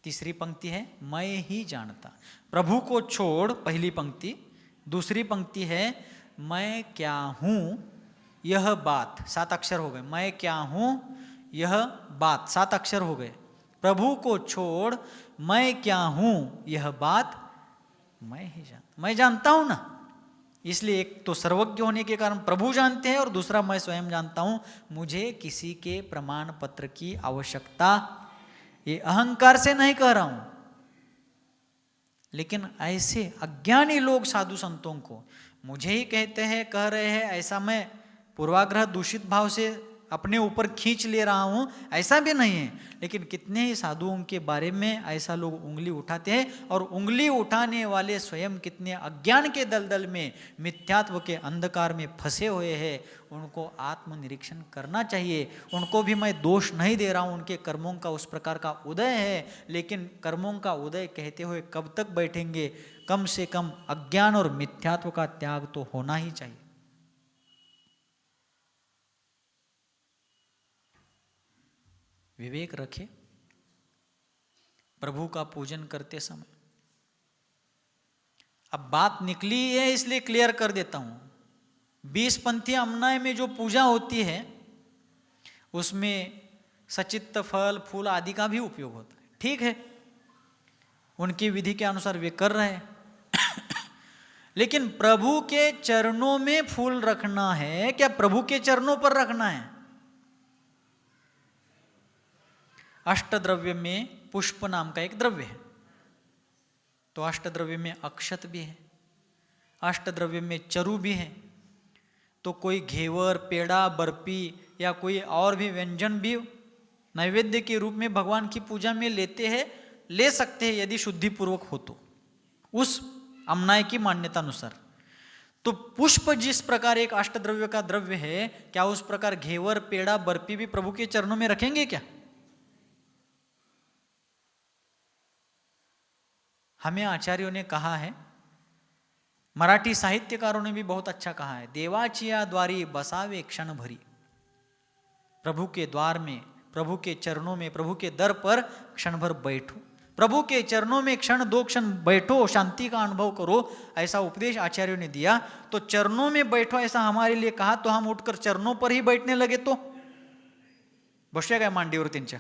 Speaker 1: तीसरी पंक्ति है मैं ही जानता। प्रभु को छोड़ पहली पंक्ति, दूसरी पंक्ति है मैं क्या हूं यह बात, 7 अक्षर हो गए। मैं क्या हूं यह बात 7 अक्षर हो गए। प्रभु को छोड़ मैं क्या हूं यह बात मैं जानता हूं ना। इसलिए एक तो सर्वज्ञ होने के कारण प्रभु जानते हैं और दूसरा मैं स्वयं जानता हूं, मुझे किसी के प्रमाण पत्र की आवश्यकता, ये अहंकार से नहीं कह रहा हूं। लेकिन ऐसे अज्ञानी लोग साधु संतों को मुझे ही कहते हैं, कह रहे हैं, ऐसा मैं पूर्वाग्रह दूषित भाव से अपने ऊपर खींच ले रहा हूं, ऐसा भी नहीं है। लेकिन कितने ही साधुओं के बारे में ऐसा लोग उंगली उठाते हैं, और उंगली उठाने वाले स्वयं कितने अज्ञान के दलदल में, मिथ्यात्व के अंधकार में फंसे हुए हैं। उनको आत्मनिरीक्षण करना चाहिए। उनको भी मैं दोष नहीं दे रहा हूं, उनके कर्मों का उस प्रकार का उदय है, लेकिन कर्मों का उदय कहते हुए कब तक बैठेंगे? कम से कम अज्ञान और मिथ्यात्व का त्याग तो होना ही चाहिए। विवेक रखे प्रभु का पूजन करते समय। अब बात निकली है इसलिए क्लियर कर देता हूं। 20 पंथी अमनाय में जो पूजा होती है उसमें सचित्त फल फूल आदि का भी उपयोग होता है, ठीक है, उनकी विधि के अनुसार वे कर रहे हैं। लेकिन प्रभु के चरणों में फूल रखना है क्या प्रभु के चरणों पर रखना है? अष्टद्रव्य में पुष्प नाम का एक द्रव्य है, तो अष्टद्रव्य में अक्षत भी है, अष्टद्रव्य में चरु भी है। तो कोई घेवर, पेड़ा, बर्फी या कोई और भी व्यंजन भी नैवेद्य के रूप में भगवान की पूजा में लेते हैं, ले सकते हैं यदि शुद्धि पूर्वक हो तो, उस अमनाय की मान्यता अनुसार। तो पुष्प जिस प्रकार एक अष्टद्रव्य का द्रव्य है, क्या उस प्रकार घेवर, पेड़ा, बर्फी भी प्रभु के चरणों में रखेंगे क्या? हमें आचार्यों ने कहा है, मराठी साहित्यकारों ने भी बहुत अच्छा कहा है, देवाचिया द्वारी बसावे क्षण भरी। प्रभु के द्वार में, प्रभु के चरणों में, प्रभु के दर पर क्षण भर बैठो, प्रभु के चरणों में क्षण दो क्षण बैठो, शांति का अनुभव करो, ऐसा उपदेश आचार्यों ने दिया। तो चरणों में बैठो ऐसा हमारे लिए कहा, तो हम उठकर चरणों पर ही बैठने लगे तो बसुया काय मांडीवर त्यांच्या?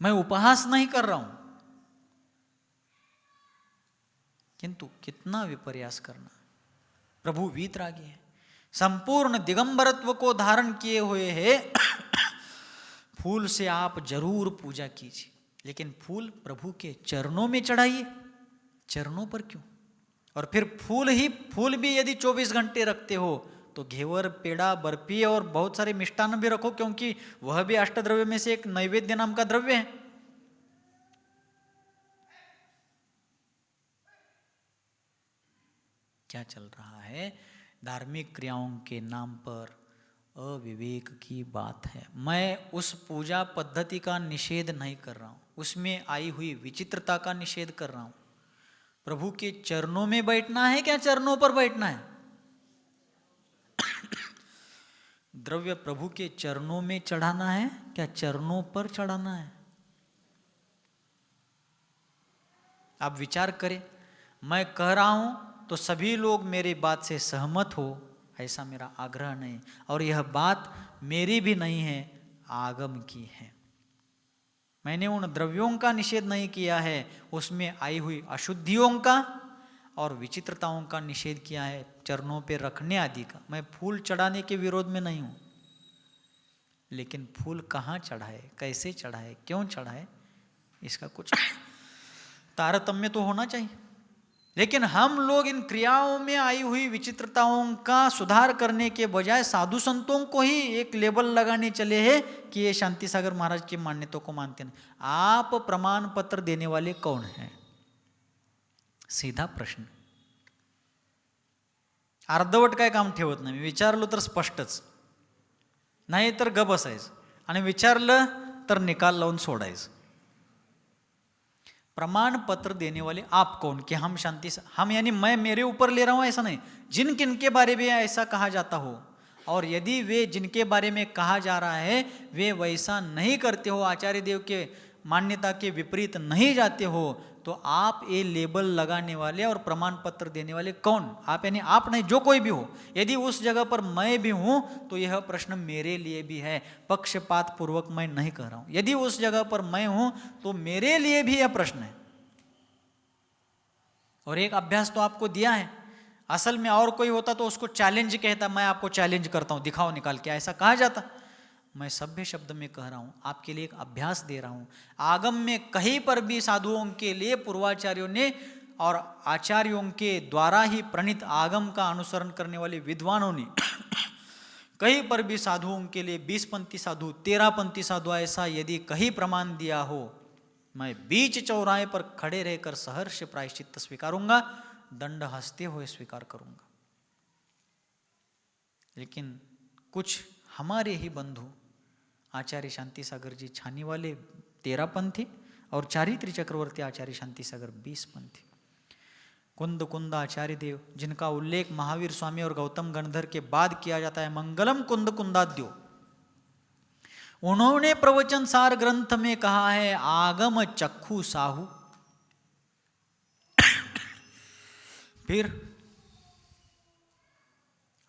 Speaker 1: मैं उपहास नहीं कर रहा हूं, किंतु कितना विपर्यास करना। प्रभु वीतरागी है, संपूर्ण दिगंबरत्व को धारण किए हुए हैं। फूल से आप जरूर पूजा कीजिए, लेकिन फूल प्रभु के चरणों में चढ़ाइए, चरणों पर क्यों? और फिर फूल भी यदि 24 घंटे रखते हो तो घेवर, पेड़ा, बर्फी और बहुत सारे मिष्टान्न भी रखो, क्योंकि वह भी अष्टद्रव्य में से एक नैवेद्य नाम का द्रव्य है। क्या चल रहा है? धार्मिक क्रियाओं के नाम पर अविवेक की बात है। मैं उस पूजा पद्धति का निषेध नहीं कर रहा हूं, उसमें आई हुई विचित्रता का निषेध कर रहा हूं। प्रभु के चरणों में बैठना है क्या चरणों पर बैठना है? द्रव्य प्रभु के चरणों में चढ़ाना है क्या चरणों पर चढ़ाना है? आप विचार करें। मैं कह रहा हूं तो सभी लोग मेरी बात से सहमत हो, ऐसा मेरा आग्रह नहीं, और यह बात मेरी भी नहीं है, आगम की है। मैंने उन द्रव्यों का निषेध नहीं किया है, उसमें आई हुई अशुद्धियों का और विचित्रताओं का निषेध किया है, चरणों पे रखने आदि का। मैं फूल चढ़ाने के विरोध में नहीं हूं, लेकिन फूल कहाँ चढ़ाए, कैसे चढ़ाए, क्यों चढ़ाए, इसका कुछ तारतम्य तो होना चाहिए। लेकिन हम लोग इन क्रियाओं में आई हुई विचित्रताओं का सुधार करने के बजाय साधु संतों को ही एक लेबल लगाने चले हैं कि ये शांति सागर महाराज की मान्यता को मानते नहीं। आप प्रमाण पत्र देने वाले कौन हैं? सीधा प्रश्न। अर्धवट काय काम ठेवत नाही, विचारलो तर स्पष्टच, नाही तर ग बसायचं, आणि विचारलं तर निकाल लावून सोडायचं। प्रमाण पत्र देने वाले आप कौन कि हम शांति से, हम यानी मैं मेरे ऊपर ले रहा हूं ऐसा नहीं, जिन किन के बारे में ऐसा कहा जाता हो, और यदि वे जिनके बारे में कहा जा रहा है वे वैसा नहीं करते हो, आचार्य देव के मान्यता के विपरीत नहीं जाते हो, तो आप ये लेबल लगाने वाले और प्रमाण पत्र देने वाले कौन? आप यानी आप नहीं, जो कोई भी हो। यदि उस जगह पर मैं भी हूं तो यह प्रश्न मेरे लिए भी है, पक्षपात पूर्वक मैं नहीं कह रहा हूं। यदि उस जगह पर मैं हूं तो मेरे लिए भी यह प्रश्न है। और एक अभ्यास तो आपको दिया है, असल में और कोई होता तो उसको चैलेंज कहता, मैं आपको चैलेंज करता हूं, दिखाओ निकाल के, ऐसा कहा जाता। मैं सभ्य शब्द में कह रहा हूं, आपके लिए एक अभ्यास दे रहा हूं। आगम में कहीं पर भी साधुओं के लिए पूर्वाचार्यों ने और आचार्यों के द्वारा ही प्रणीत आगम का अनुसरण करने वाले विद्वानों ने कहीं पर भी साधुओं के लिए 20पंथी साधु, 13पंथी साधु ऐसा यदि कहीं प्रमाण दिया हो, मैं बीच चौराहे पर खड़े रहकर सहर्ष प्रायश्चित्त स्वीकारूंगा, दंड हंसते हुए स्वीकार करूंगा। लेकिन कुछ हमारे ही बंधु आचार्य शांति सागर जी छानी वाले 13पंथी और चारित्री चक्रवर्ती आचार्य शांति सागर 20पंथी, कुंद कुंद आचार्य देव, जिनका उल्लेख महावीर स्वामी और गौतम गणधर के बाद किया जाता है, मंगलम कुंद कुंदाद्यो, उन्होंने प्रवचन सार ग्रंथ में कहा है आगम चक्षु साहू। फिर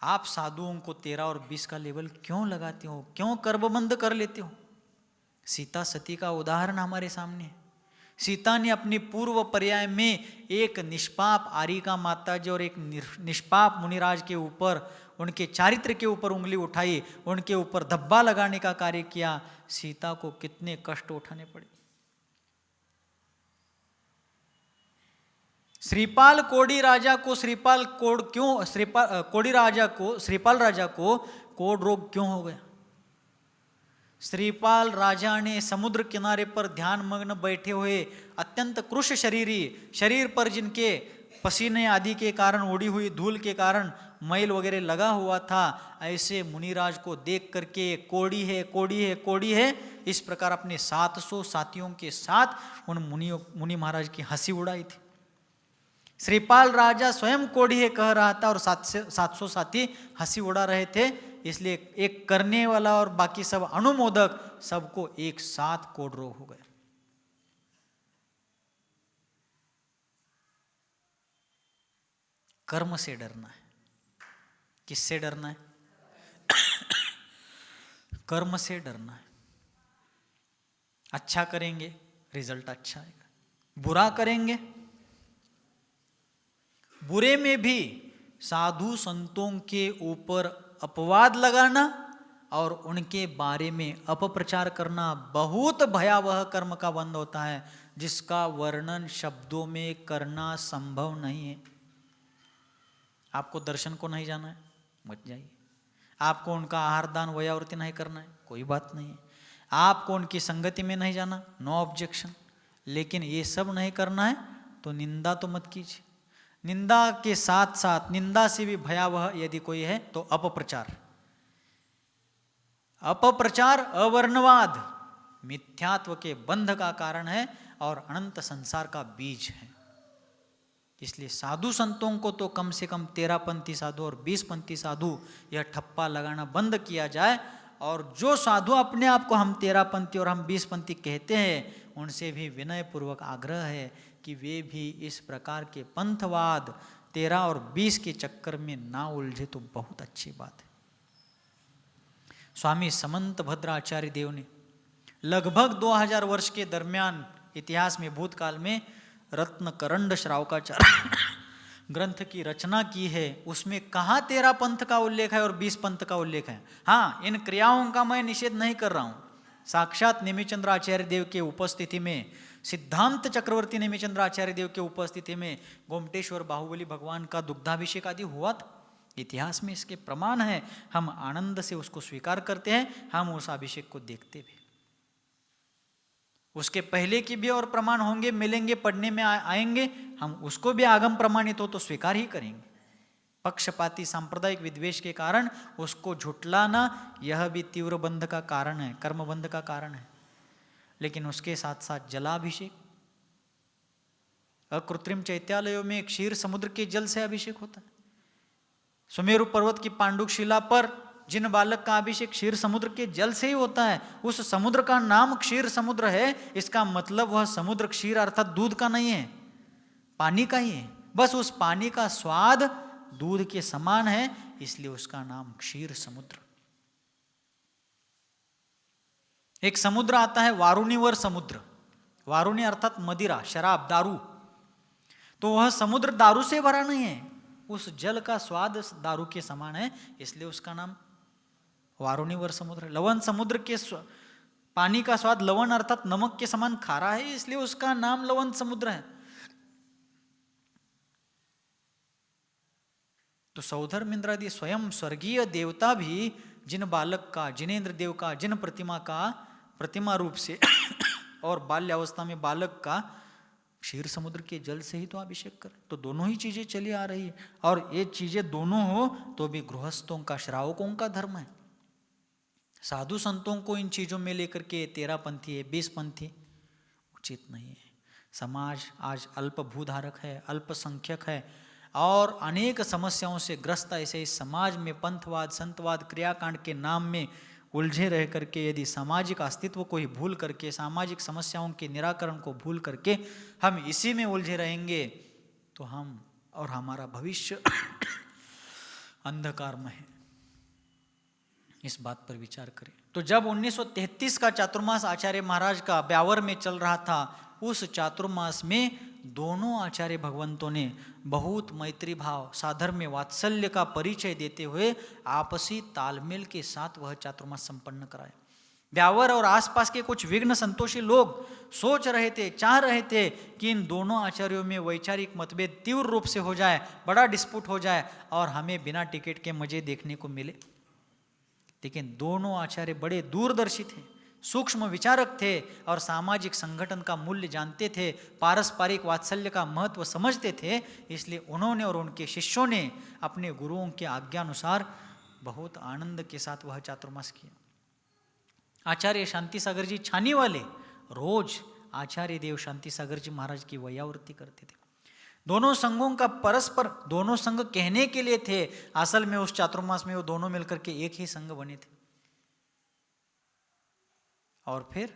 Speaker 1: आप साधुओं को 13 और 20 का लेवल क्यों लगाते हो, क्यों कर्मबंद कर लेते हो? सीता सती का उदाहरण हमारे सामने है। सीता ने अपनी पूर्व पर्याय में एक निष्पाप आरिका माता जी और एक निष्पाप मुनिराज के ऊपर, उनके चारित्र के ऊपर उंगली उठाई, उनके ऊपर धब्बा लगाने का कार्य किया। सीता को कितने कष्ट उठाने पड़े। श्रीपाल कोड़ी राजा को श्रीपाल कोड क्यों, कोड़ी राजा को, श्रीपाल राजा को कोड रोग क्यों हो गया? श्रीपाल राजा ने समुद्र किनारे पर ध्यान मग्न बैठे हुए अत्यंत कृश शरीरी, शरीर पर जिनके पसीने आदि के कारण, उड़ी हुई धूल के कारण मैल वगैरह लगा हुआ था, ऐसे मुनिराज को देख करके कोड़ी है कोड़ी है कोड़ी है, इस प्रकार अपने 700 साथियों के साथ उन मुनि महाराज की हंसी उड़ाई थी। श्रीपाल राजा स्वयं कोड़ी है कह रहा था और 700 साथी हंसी उड़ा रहे थे। इसलिए एक करने वाला और बाकी सब अनुमोदक, सबको एक साथ कोड रोग हो गया। कर्म से डरना है। किससे डरना है? कर्म से डरना है। अच्छा करेंगे रिजल्ट अच्छा आएगा, बुरा करेंगे, बुरे में भी साधु संतों के ऊपर अपवाद लगाना और उनके बारे में अपप्रचार करना बहुत भयावह कर्म का बंध होता है, जिसका वर्णन शब्दों में करना संभव नहीं है। आपको दर्शन को नहीं जाना है, मत जाइए। आपको उनका आहार दान वयावृत्ति नहीं करना है, कोई बात नहीं है। आपको उनकी संगति में नहीं जाना, नो ऑब्जेक्शन। लेकिन ये सब नहीं करना है तो निंदा तो मत कीजिए। निंदा के साथ साथ, निंदा से भी भयावह यदि कोई है तो अपप्रचार। अपप्रचार अवर्णवाद मिथ्यात्व के बंध का कारण है और अनंत संसार का बीज है। इसलिए साधु संतों को तो कम से कम 13पंथी साधु और 20पंथी साधु यह ठप्पा लगाना बंद किया जाए। और जो साधु अपने आप को हम 13पंथी और हम 20पंथी कहते हैं, उनसे भी विनय पूर्वक आग्रह है कि वे भी इस प्रकार के पंथवाद 13 और 20 के चक्कर में ना उलझे तो बहुत अच्छी बात है। स्वामी समंत भद्राचार्य देव ने लगभग 2000 वर्ष के दरमियान इतिहास में, भूतकाल में रत्न करंड श्रावकाचार्य ग्रंथ की रचना की है। उसमें कहाँ 13 पंथ का उल्लेख है और 20 पंथ का उल्लेख है? हाँ, इन क्रियाओं का मैं निषेध नहीं कर रहा हूँ। साक्षात नेमिचंद्र आचार्य देव के उपस्थिति में, सिद्धांत चक्रवर्ती नेमिचंद्र आचार्य देव के उपस्थिति में गोमटेश्वर बाहुबली भगवान का दुग्धाभिषेक आदि हुआ था। इतिहास में इसके प्रमाण है। हम आनंद से उसको स्वीकार करते हैं, हम उस अभिषेक को देखते भी। उसके पहले की भी और प्रमाण होंगे, मिलेंगे, पढ़ने में आएंगे, हम उसको भी आगम प्रमाणित हो तो स्वीकार ही करेंगे। पक्षपाती सांप्रदायिक विद्वेष के कारण उसको झुटलाना यह भी तीव्र बंध का कारण है, कर्म बंध का कारण है। लेकिन उसके साथ साथ जलाभिषेक, अकृत्रिम चैत्यालयों में क्षीर समुद्र के जल से अभिषेक होता है। सुमेरु पर्वत की पांडुक शिला पर जिन बालक का अभिषेक क्षीर समुद्र के जल से ही होता है, उस समुद्र का नाम क्षीर समुद्र है। इसका मतलब वह समुद्र क्षीर अर्थात दूध का नहीं है, पानी का ही है। बस उस पानी का स्वाद दूध के समान है, इसलिए उसका नाम क्षीर समुद्र। एक समुद्र आता है वारुणीवर समुद्र, वारुणी अर्थात मदिरा, शराब, दारू। तो वह समुद्र दारू से भरा नहीं है, उस जल का स्वाद दारू के समान है, इसलिए उसका नाम वारुणीवर समुद्र। लवण समुद्र के पानी का स्वाद लवण अर्थात नमक के समान खारा है, इसलिए उसका नाम लवण समुद्र है। तो सौधर्म इंद्रादि स्वयं स्वर्गीय देवता भी जिन बालक का, जिनेन्द्र देव का, जिन प्रतिमा का प्रतिमा रूप से और बाल्यावस्था में बालक का क्षीर समुद्र के जल से ही तो अभिषेक कर। तो दोनों ही चीजें चली आ रही है, और ये चीजें दोनों हो तो भी गृहस्थों का, श्रावकों का धर्म है। साधु संतों को इन चीजों में लेकर के 13 पंथी है, 20 पंथी उचित नहीं है। समाज आज अल्प भूधारक है, अल्पसंख्यक है, और अनेक समस्याओं से ग्रस्त ऐसे इस समाज में पंथवाद, संतवाद, क्रियाकांड के नाम में उलझे रह करके यदि सामाजिक अस्तित्व को ही भूल करके, सामाजिक समस्याओं के निराकरण को भूल करके हम इसी में उलझे रहेंगे तो हम और हमारा भविष्य अंधकारमय है। इस बात पर विचार करें। तो जब 1933 का चातुर्मास आचार्य महाराज का ब्यावर में चल रहा था, उस चातुर्मास में दोनों आचार्य भगवंतों ने बहुत मैत्री भाव, साधर्म्य, वात्सल्य का परिचय देते हुए आपसी तालमेल के साथ वह चातुर्मास संपन्न कराया। ब्यावर और आसपास के कुछ विघ्न संतोषी लोग सोच रहे थे, चाह रहे थे कि इन दोनों आचार्यों में वैचारिक मतभेद तीव्र रूप से हो जाए, बड़ा डिस्प्यूट हो जाए और हमें बिना टिकट के मजे देखने को मिले। लेकिन दोनों आचार्य बड़े दूरदर्शी थे, सूक्ष्म विचारक थे और सामाजिक संगठन का मूल्य जानते थे, पारस्परिक वात्सल्य का महत्व समझते थे। इसलिए उन्होंने और उनके शिष्यों ने अपने गुरुओं के आज्ञानुसार बहुत आनंद के साथ वह चातुर्मास किया। आचार्य शांति सागर जी छानी वाले रोज आचार्य देव शांति सागर जी महाराज की वैयावृत्ति करते थे। दोनों संघों का परस्पर, दोनों संघ कहने के लिए थे, असल में उस चातुर्मास में वो दोनों मिलकर के एक ही संघ बने थे। और फिर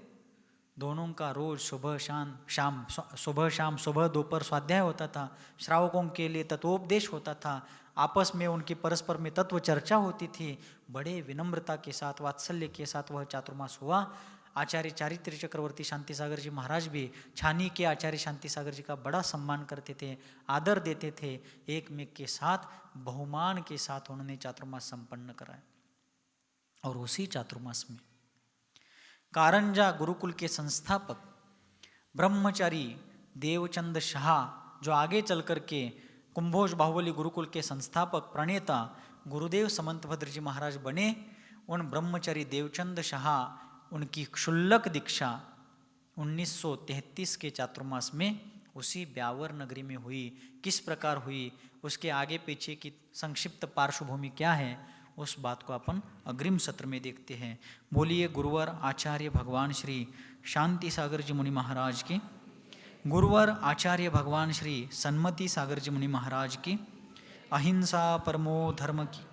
Speaker 1: दोनों का रोज सुबह शाम सुबह दोपहर स्वाध्याय होता था, श्रावकों के लिए तत्वोपदेश होता था, आपस में उनकी परस्पर में तत्व चर्चा होती थी। बड़े विनम्रता के साथ, वात्सल्य के साथ वह चातुर्मास हुआ। आचार्य चारित्र चक्रवर्ती शांति सागर जी महाराज भी छानी के आचार्य शांति सागर जी का बड़ा सम्मान करते थे, आदर देते थे। एक मेक के साथ बहुमान के साथ उन्होंने चातुर्मास संपन्न कराया। और उसी चातुर्मास में कारंजा गुरुकुल के संस्थापक ब्रह्मचारी देवचंद शाह, जो आगे चल करके कुंभोज बाहुबली गुरुकुल के संस्थापक प्रणेता गुरुदेव समंतभद्र जी महाराज बने, उन ब्रह्मचारी देवचंद शाह, उनकी क्षुल्लक दीक्षा 1933 के चातुर्मास में उसी ब्यावर नगरी में हुई। किस प्रकार हुई, उसके आगे पीछे की संक्षिप्त पार्श्वभूमि क्या है, उस बात को अपन अग्रिम सत्र में देखते हैं। बोलिए गुरुवर आचार्य भगवान श्री शांति सागर जी मुनि महाराज की, गुरुवर आचार्य भगवान श्री सन्मति सागर जी मुनि महाराज की, अहिंसा परमो धर्म की,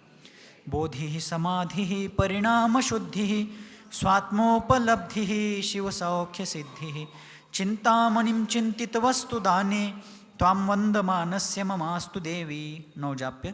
Speaker 1: बोधि समाधि परिणाम शुद्धि, स्वात्मोपलब्धि शिव सौख्य सिद्धि, चिंतामणिं चिंतित वस्तु दाने, त्वां वंदमानस्य ममास्तु देवी। नवजाप्य